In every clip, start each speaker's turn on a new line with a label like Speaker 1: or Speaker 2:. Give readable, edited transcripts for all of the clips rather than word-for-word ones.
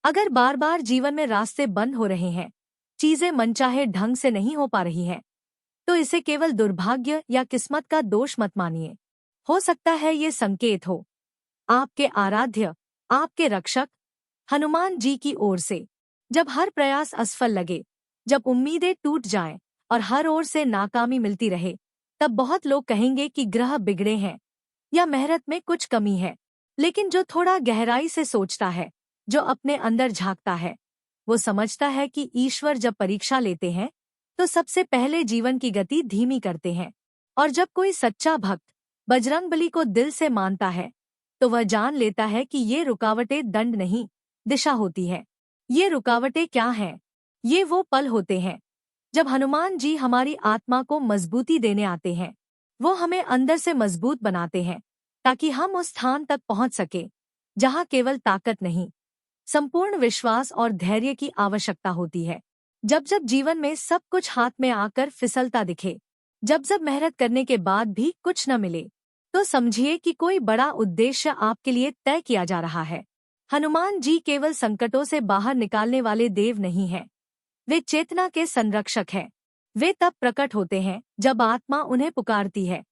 Speaker 1: अगर बार बार जीवन में रास्ते बंद हो रहे हैं, चीजें मनचाहे ढंग से नहीं हो पा रही हैं, तो इसे केवल दुर्भाग्य या किस्मत का दोष मत मानिए। हो सकता है ये संकेत हो आपके आराध्य, आपके रक्षक हनुमान जी की ओर से। जब हर प्रयास असफल लगे, जब उम्मीदें टूट जाएं और हर ओर से नाकामी मिलती रहे, तब बहुत लोग कहेंगे कि ग्रह बिगड़े हैं या मेहनत में कुछ कमी है। लेकिन जो थोड़ा गहराई से सोचता है, जो अपने अंदर झांकता है, वो समझता है कि ईश्वर जब परीक्षा लेते हैं तो सबसे पहले जीवन की गति धीमी करते हैं। और जब कोई सच्चा भक्त बजरंगबली को दिल से मानता है, तो वह जान लेता है कि ये रुकावटें दंड नहीं, दिशा होती है। ये रुकावटें क्या हैं? ये वो पल होते हैं जब हनुमान जी हमारी आत्मा को मजबूती देने आते हैं। वो हमें अंदर से मजबूत बनाते हैं ताकि हम उस स्थान तक पहुंच सके जहां केवल ताकत नहीं, संपूर्ण विश्वास और धैर्य की आवश्यकता होती है। जब जब जीवन में सब कुछ हाथ में आकर फिसलता दिखे, जब जब मेहनत करने के बाद भी कुछ न मिले, तो समझिए कि कोई बड़ा उद्देश्य आपके लिए तय किया जा रहा है। हनुमान जी केवल संकटों से बाहर निकालने वाले देव नहीं हैं, वे चेतना के संरक्षक हैं। वे तब प्रकट होते हैं जब आत्मा उन्हें पुकारती है,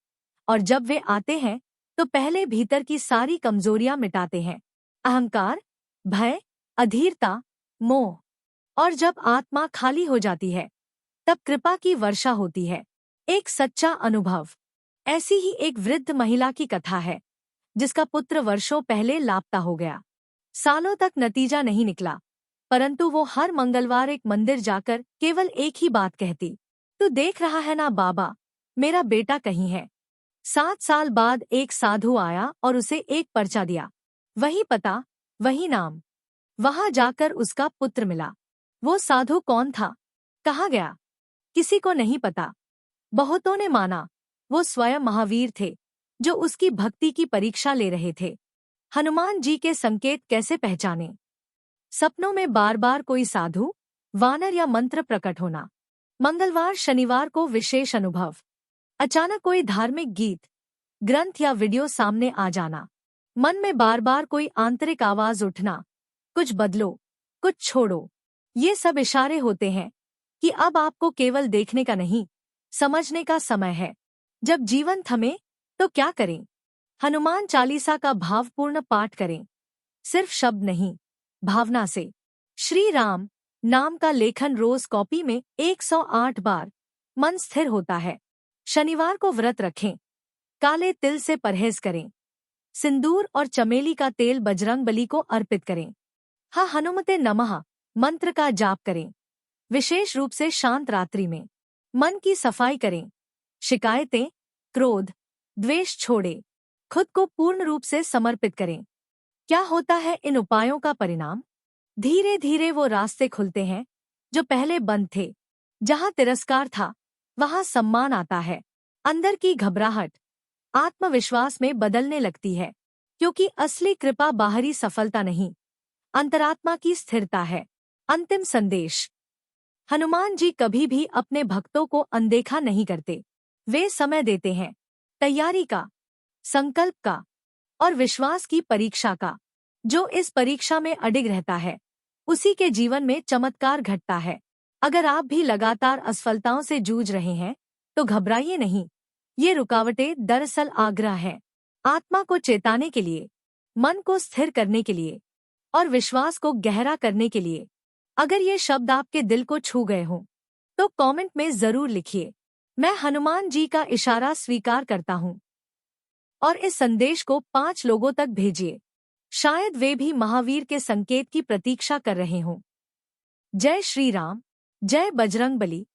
Speaker 1: और जब वे आते हैं तो पहले भीतर की सारी कमजोरियां मिटाते हैं, अहंकार, भय, अधीरता, मोह। और जब आत्मा खाली हो जाती है, तब कृपा की वर्षा होती है। एक सच्चा अनुभव ऐसी ही एक वृद्ध महिला की कथा है, जिसका पुत्र वर्षों पहले लापता हो गया। सालों तक नतीजा नहीं निकला, परंतु वो हर मंगलवार एक मंदिर जाकर केवल एक ही बात कहती, तू देख रहा है ना बाबा, मेरा बेटा कहीं है। 7 साल बाद एक साधु आया और उसे एक पर्चा दिया। वही पता, वही नाम। वहां जाकर उसका पुत्र मिला। वो साधु कौन था, कहाँ गया, किसी को नहीं पता। बहुतों ने माना वो स्वयं महावीर थे, जो उसकी भक्ति की परीक्षा ले रहे थे। हनुमान जी के संकेत कैसे पहचाने? सपनों में बार बार कोई साधु, वानर या मंत्र प्रकट होना। मंगलवार शनिवार को विशेष अनुभव। अचानक कोई धार्मिक गीत, ग्रंथ या वीडियो सामने आ जाना। मन में बार बार कोई आंतरिक आवाज उठना, कुछ बदलो, कुछ छोड़ो। ये सब इशारे होते हैं कि अब आपको केवल देखने का नहीं, समझने का समय है। जब जीवन थमे तो क्या करें? हनुमान चालीसा का भावपूर्ण पाठ करें, सिर्फ शब्द नहीं, भावना से। श्री राम नाम का लेखन रोज कॉपी में 108 बार, मन स्थिर होता है। शनिवार को व्रत रखें, काले तिल से परहेज करें, सिंदूर और चमेली का तेल बजरंगबली को अर्पित करें। हा हनुमते नमः मंत्र का जाप करें, विशेष रूप से शांत रात्रि में। मन की सफाई करें, शिकायतें, क्रोध, द्वेष छोड़े, खुद को पूर्ण रूप से समर्पित करें। क्या होता है इन उपायों का परिणाम? धीरे धीरे वो रास्ते खुलते हैं जो पहले बंद थे। जहां तिरस्कार था, वहां सम्मान आता है। अंदर की घबराहट आत्मविश्वास में बदलने लगती है, क्योंकि असली कृपा बाहरी सफलता नहीं, अंतरात्मा की स्थिरता है। अंतिम संदेश। हनुमान जी कभी भी अपने भक्तों को अनदेखा नहीं करते। वे समय देते हैं, तैयारी का, संकल्प का और विश्वास की परीक्षा का। जो इस परीक्षा में अडिग रहता है, उसी के जीवन में चमत्कार घटता है। अगर आप भी लगातार असफलताओं से जूझ रहे हैं, तो घबराइए नहीं। ये रुकावटें दरअसल आग्रह हैं, आत्मा को चेताने के लिए, मन को स्थिर करने के लिए और विश्वास को गहरा करने के लिए। अगर ये शब्द आपके दिल को छू गए हों, तो कमेंट में जरूर लिखिए, मैं हनुमान जी का इशारा स्वीकार करता हूँ। और इस संदेश को 5 लोगों तक भेजिए, शायद वे भी महावीर के संकेत की प्रतीक्षा कर रहे हों। जय श्री राम, जय बजरंगबली।